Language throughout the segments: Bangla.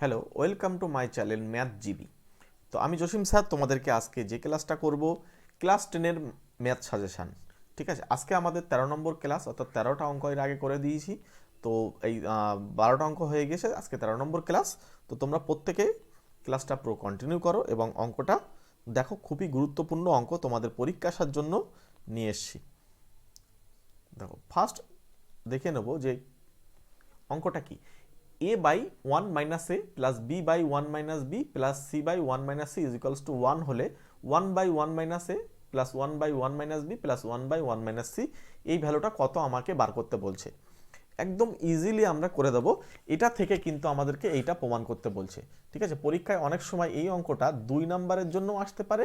Hello, welcome to my channel math GB. তো আমি জসিম স্যার তোমাদেরকে আজকে যে ক্লাসটা করব ক্লাস 10-এর ম্যাথ সাজেশান। ঠিক আছে, আজকে আমাদের 13 নম্বর ক্লাস, অর্থাৎ 13টা অঙ্ক এর আগে করে দিয়েছি। তো এই 12টা অঙ্ক হয়ে গেছে, আজকে 13 নম্বর ক্লাস। তো তোমরা প্রত্যেকে ক্লাসটা পুরো কন্টিনিউ করো এবং অঙ্কটা দেখো, খুবই গুরুত্বপূর্ণ অঙ্ক তোমাদের পরীক্ষা আসার জন্য নিয়ে এসছি। দেখো, ফার্স্ট দেখে নেব যে অঙ্কটা কি। a by 1 minus A plus B by 1 minus B plus C by 1 minus C is equals to 1 হলে 1 by 1 minus A plus 1 by 1 minus B plus 1 by 1 minus C এই ভ্যালুটা কত আমাকে বার করতে বলছে। একদম ইজিলি আমরা করে দেবো। এটা থেকে কিন্তু আমাদেরকে এইটা প্রমাণ করতে বলছে। ঠিক আছে, পরীক্ষায় অনেক সময় এই অঙ্কটা 2 নম্বরের জন্য আসতে পারে,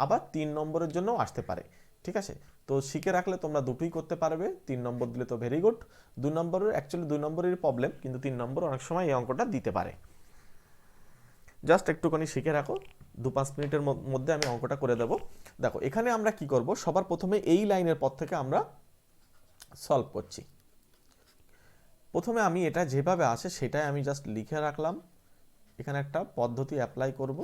আবার 3 নম্বরের জন্য আসতে পারে। ঠিক আছে, তো শিখে রাখলে তোমরা দুটোই করতে পারবে। 3 নম্বর দিলে তো ভেরি গুড। 2 নম্বরের অ্যাকচুয়ালি 2 নম্বরের প্রবলেম, কিন্তু 3 নম্বর অনেক সময় এই অঙ্কটা দিতে পারে। জাস্ট একটুখানি শিখে রাখো, 2-5 মিনিটের মধ্যে আমি অঙ্কটা করে দেবো। দেখো, এখানে আমরা কি করব, সবার প্রথমে এই লাইনের পর থেকে আমরা সলভ করছি। প্রথমে আমি এটা যেভাবে আসে সেটাই আমি জাস্ট লিখে রাখলাম। এখানে একটা পদ্ধতি অ্যাপ্লাই করব।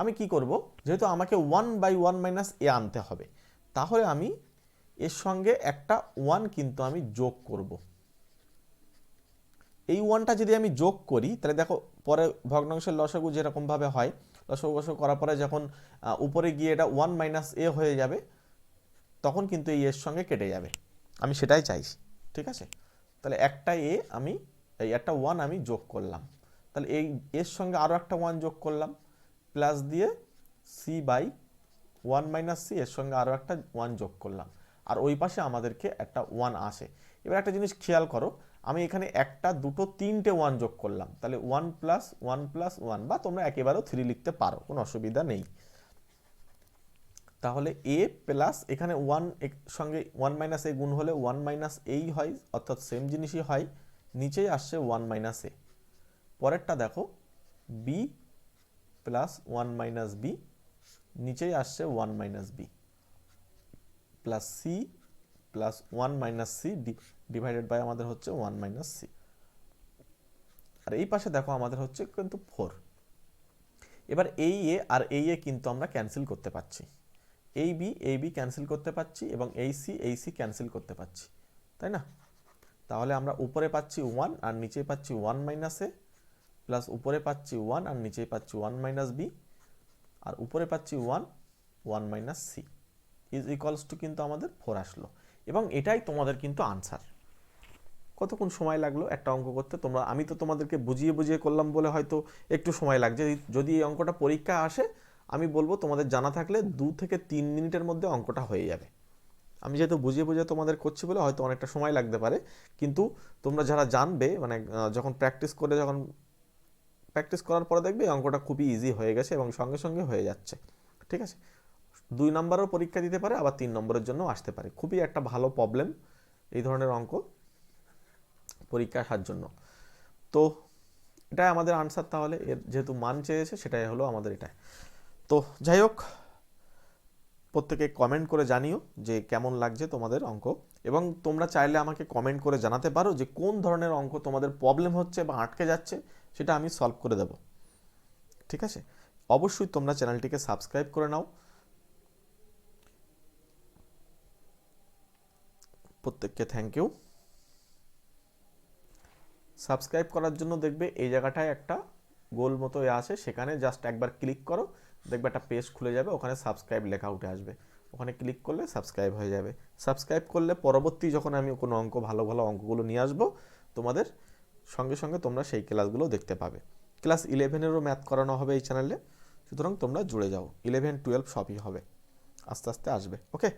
আমি কি করব, যেহেতু আমাকে 1 বাই 1 মাইনাস এ আনতে হবে, তাহলে আমি এর সঙ্গে একটা 1 কিন্তু আমি যোগ করব। এই 1টা যদি আমি যোগ করি, তাহলে দেখো পরে ভগ্নাংশের লসাগু যেরকমভাবে হয়, লসাগু করার পরে যখন উপরে গিয়ে এটা 1 মাইনাস এ হয়ে যাবে, তখন কিন্তু এই এর সঙ্গে কেটে যাবে। আমি সেটাই চাইছি। ঠিক আছে, তাহলে একটা এ আমি এই একটা 1 আমি যোগ করলাম, তাহলে এই এর সঙ্গে আরও একটা 1 যোগ করলাম, প্লাস দিয়ে সি বাই 1 মাইনাস সি এর সঙ্গে আরও একটা 1 যোগ করলাম, আর ওই পাশে আমাদেরকে একটা 1 আসে। এবার একটা জিনিস খেয়াল করো, আমি এখানে একটা, দুটো, তিনটে 1 যোগ করলাম, তাহলে 1 প্লাস 1 প্লাস 1, বা তোমরা একেবারেও 3 লিখতে পারো, কোনো অসুবিধা নেই। তাহলে এ প্লাস এখানে 1 সঙ্গে 1 মাইনাস এ গুণ হলে 1 মাইনাস এই হয়, অর্থাৎ সেম জিনিসই হয়, নিচেই আসছে 1 মাইনাস এ। পরেরটা দেখো, বি প্লাস 1 মাইনাস বি, নিচেই আসছে 1 minus B, plus C plus 1 minus C divided by আমাদের হচ্ছে 1 মাইনাস সি। আর এই পাশে দেখো আমাদের হচ্ছে কিন্তু 4। এবার এই এ আর এই এ কিন্তু আমরা ক্যান্সেল করতে পারছি, এই বি ক্যান্সেল করতে পারছি, এবং এই সি ক্যান্সেল করতে পারছি, তাই না? তাহলে আমরা উপরে পাচ্ছি 1 আর নিচে পাচ্ছি 1 মাইনাস এ, প্লাস উপরে পাচ্ছি 1 আর নিচে পাচ্ছি 1 মাইনাস বি, আর উপরে পাচ্ছি 1 minus C is equals to কিন্তু আমাদের 4 আসলো। এবং এটাই তোমাদের কিন্তু আনসার। কতক্ষণ সময় লাগলো একটা অঙ্ক করতে? আমি তো তোমাদেরকে বুঝিয়ে বুঝিয়ে করলাম বলে হয়তো একটু সময় লাগছে। যদি এই অঙ্কটা পরীক্ষা আসে, আমি বলবো তোমাদের জানা থাকলে 2 থেকে 3 মিনিটের মধ্যে অঙ্কটা হয়ে যাবে। আমি যেহেতু বুঝিয়ে বুঝিয়ে তোমাদের করছি বলে হয়তো অনেকটা সময় লাগতে পারে, কিন্তু তোমরা যারা জানবে, মানে যখন প্র্যাকটিস করার পরে দেখবে এই অঙ্কটা খুবই ইজি হয়ে গেছে এবং সঙ্গে সঙ্গে হয়ে যাচ্ছে। ঠিক আছে, 2 নম্বরের পরীক্ষা দিতে পারে, আবার 3 নম্বরের জন্য আসতে পারে। খুবই একটা ভালো প্রবলেম এই ধরনের অঙ্ক পরীক্ষা আসার জন্য। তো এটাই আমাদের আনসার। তাহলে এর যেহেতু মান চেয়েছে, সেটাই হলো আমাদের এটা। তো যাই হোক, প্রত্যেকে কমেন্ট করে জানিও যে কেমন লাগছে তোমাদের অঙ্ক, এবং তোমরা চাইলে আমাকে কমেন্ট করে জানাতে পারো যে কোন ধরনের অঙ্ক তোমাদের প্রবলেম হচ্ছে বা আটকে যাচ্ছে, সেটা আমি সলভ করে দেব। ঠিক আছে, অবশ্যই তোমরা চ্যানেলটিকে সাবস্ক্রাইব করে নাও। প্রত্যেককে থ্যাংক ইউ। সাবস্ক্রাইব করার জন্য দেখবে এই জায়গাটায় একটা গোল মতো আছে, সেখানে জাস্ট একবার ক্লিক করো, দেখবে একটা পেজ খুলে যাবে, ওখানে সাবস্ক্রাইব লেখা উঠে আসবে, ওখানে ক্লিক করলে সাবস্ক্রাইব হয়ে যাবে। সাবস্ক্রাইব করলে পরবর্তী যখন আমি কোনো অঙ্ক, ভালো ভালো অঙ্কগুলো নিয়ে আসবো, তোমাদের সঙ্গে সঙ্গে তোমরা সেই ক্লাসগুলো দেখতে পাবে। ক্লাস 11-এরও ম্যাথ করানো হবে এই চ্যানেলে, সুতরাং তোমরা জুড়ে যাও। 11, 12 সবই হবে, আস্তে আস্তে আসবে। ওকে।